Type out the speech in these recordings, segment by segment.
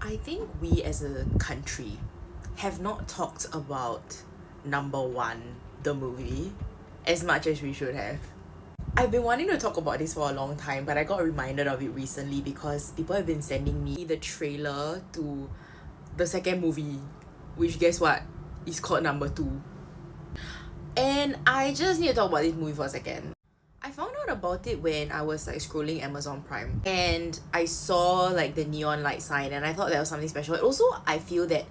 I think we as a country have not talked about number one, the movie, as much as we should have. I've been wanting to talk about this for a long time, but I got reminded of it recently because people have been sending me the trailer to the second movie, which guess what? Is called number two. And I just need to talk about this movie for a second. I found out about it when I was like scrolling Amazon Prime and I saw like the neon light sign and I thought that was something special. And also I feel that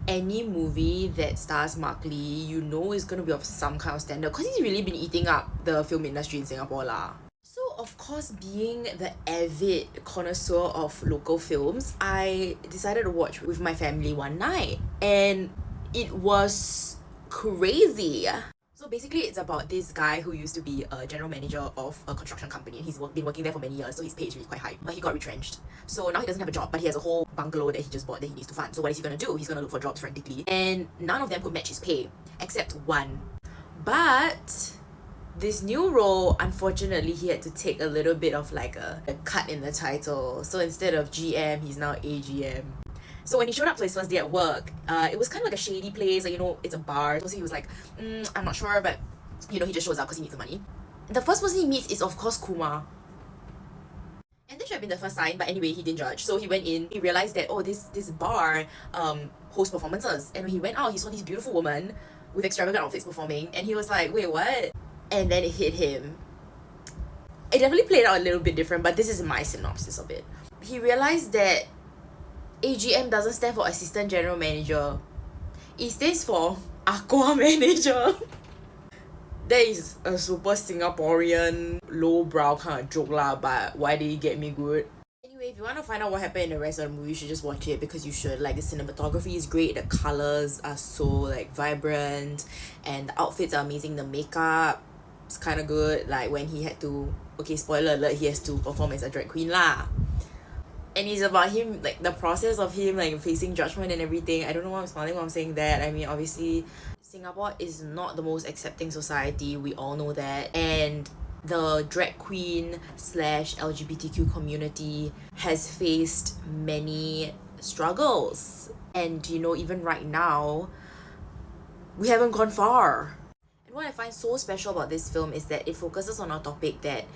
any movie that stars Mark Lee, you know is gonna be of some kind of standard because he's really been eating up the film industry in Singapore lah. So of course, being the avid connoisseur of local films, I decided to watch with my family one night and it was crazy. So basically it's about this guy who used to be a general manager of a construction company. He's been working there for many years, so his pay is really quite high. But he got retrenched. So now he doesn't have a job, but he has a whole bungalow that he just bought that he needs to fund. So what is he gonna do? He's gonna look for jobs frantically. And none of them could match his pay, except one. But this new role, unfortunately, he had to take a little bit of like a cut in the title. So instead of GM, he's now AGM. So when he showed up to his first day at work, it was kind of like a shady place, like, you know, it's a bar. So he was like, I'm not sure, but, you know, he just shows up because he needs the money. The first person he meets is, of course, Kumar. And this should have been the first sign, but anyway, he didn't judge. So he went in, he realized that, oh, this bar hosts performances. And when he went out, he saw this beautiful woman with extravagant outfits performing. And he was like, wait, what? And then it hit him. It definitely played out a little bit different, but this is my synopsis of it. He realized that AGM doesn't stand for Assistant General Manager. It stands for Aqua Manager. That is a super Singaporean lowbrow kind of joke lah, but why did it get me good? Anyway, if you want to find out what happened in the rest of the movie, you should just watch it because you should. Like, the cinematography is great, the colours are so like vibrant, and the outfits are amazing, the makeup is kind of good. Like when he had to, okay, spoiler alert, he has to perform as a drag queen lah. And it's about him, like the process of him like facing judgment and everything. I don't know why I'm smiling when I'm saying that. I mean, obviously Singapore is not the most accepting society, we all know that, and the drag queen slash LGBTQ community has faced many struggles, and you know, even right now we haven't gone far. And what I find so special about this film is that it focuses on a topic that,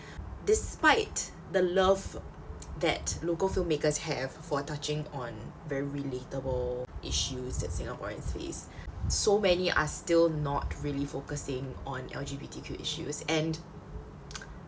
despite the love that local filmmakers have for touching on very relatable issues that Singaporeans face, so many are still not really focusing on LGBTQ issues. And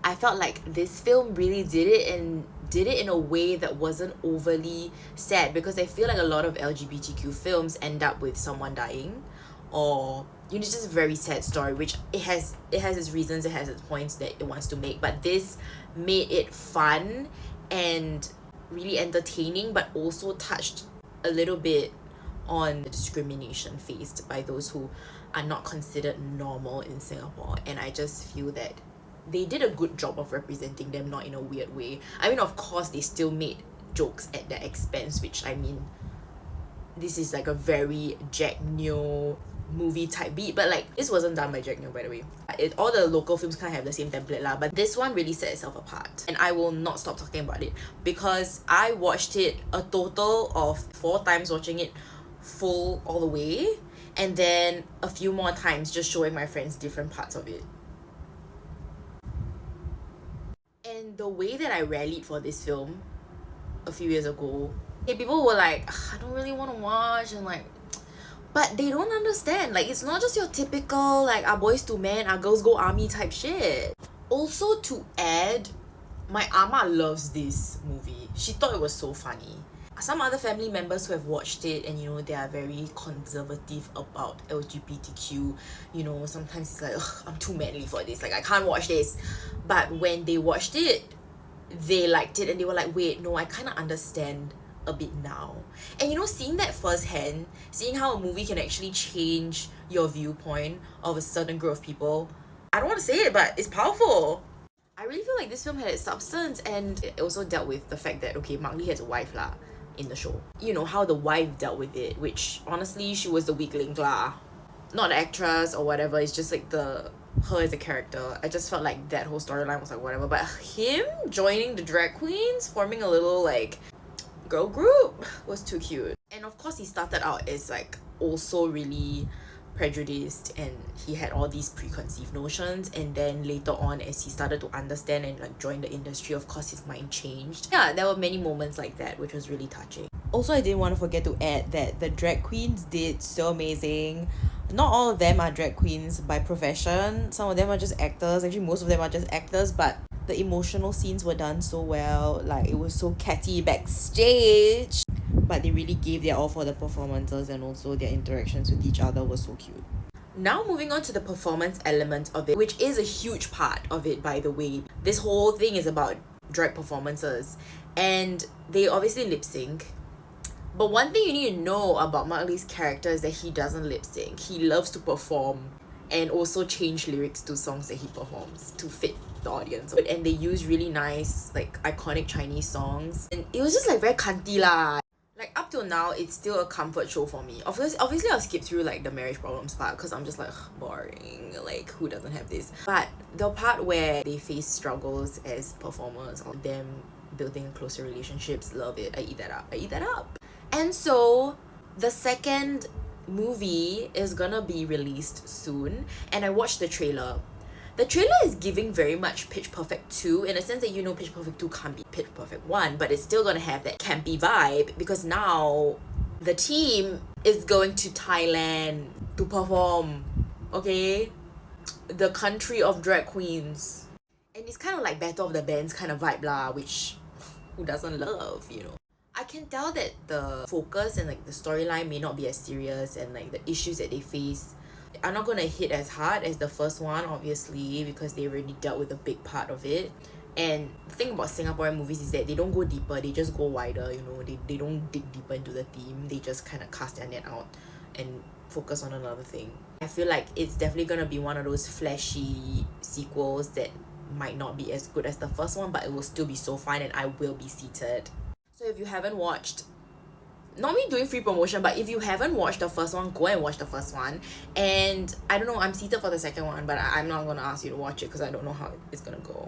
I felt like this film really did it in a way that wasn't overly sad, because I feel like a lot of LGBTQ films end up with someone dying, or you know, just a very sad story, which it has its reasons, it has its points that it wants to make, but this made it fun and really entertaining, but also touched a little bit on the discrimination faced by those who are not considered normal in Singapore. And I just feel that they did a good job of representing them, not in a weird way. I mean, of course, they still made jokes at their expense, which, I mean, this is like a very Jack Neo movie type beat, but like this wasn't done by Jack Neo, by the way. All the local films kind of have the same template lah, but this one really set itself apart, and I will not stop talking about it because I watched it a total of 4 times, watching it full all the way, and then a few more times just showing my friends different parts of it. And the way that I rallied for this film a few years ago, people were like, I don't really want to watch, and like, but they don't understand, like, it's not just your typical like our boys to men, our girls go army type shit. Also, to add, my ama loves this movie. She thought it was so funny. Some other family members who have watched it, and you know, they are very conservative about LGBTQ, you know, sometimes it's like, ugh, I'm too manly for this, like I can't watch this. But when they watched it, they liked it, and they were like, wait, no, I kind of understand a bit now. And you know, seeing that firsthand, seeing how a movie can actually change your viewpoint of a certain group of people, I don't want to say it, but it's powerful. I really feel like this film had its substance, and it also dealt with the fact that, okay, Mark Lee has a wife lah in the show. You know, how the wife dealt with it, which honestly, she was the weak link lah. Not the actress or whatever, it's just like her as a character. I just felt like that whole storyline was like whatever, but him joining the drag queens, forming a little like girl group was too cute. And of course he started out as like also really prejudiced, and he had all these preconceived notions, and then later on as he started to understand and like join the industry, of course his mind changed. Yeah, there were many moments like that which was really touching. Also, I didn't want to forget to add that the drag queens did so amazing. Not all of them are drag queens by profession. Some of them are just actors. Actually, most of them are just actors, but the emotional scenes were done so well. Like, it was so catty backstage. But they really gave their all for the performances, and also their interactions with each other were so cute. Now moving on to the performance element of it, which is a huge part of it, by the way. This whole thing is about drag performances, and they obviously lip sync. But one thing you need to know about Mark Lee's character is that he doesn't lip sync. He loves to perform and also change lyrics to songs that he performs to fit the audience. And they use really nice, like, iconic Chinese songs. And it was just like very cunty lah. Like, up till now, it's still a comfort show for me. Obviously I'll skip through like the marriage problems part because I'm just like, boring. Like, who doesn't have this? But the part where they face struggles as performers, or them building closer relationships, love it. I eat that up. And so the second movie is gonna be released soon, and I watched the trailer. The trailer is giving very much Pitch Perfect 2, in a sense that, you know, Pitch Perfect 2 can't be Pitch Perfect 1, but it's still gonna have that campy vibe because now the team is going to Thailand to perform, okay? The country of drag queens. And it's kind of like Battle of the Bands kind of vibe lah, which who doesn't love, you know? I can tell that the focus and like the storyline may not be as serious, and like the issues that they face are not gonna hit as hard as the first one, obviously, because they already dealt with a big part of it. And the thing about Singaporean movies is that they don't go deeper, they just go wider, you know. They don't dig deeper into the theme, they just kind of cast their net out and focus on another thing. I feel like it's definitely gonna be one of those flashy sequels that might not be as good as the first one, but it will still be so fun, and I will be seated. So if you haven't watched, not me doing free promotion, but if you haven't watched the first one, go and watch the first one. And I don't know, I'm seated for the second one, but I'm not gonna ask you to watch it because I don't know how it's gonna go.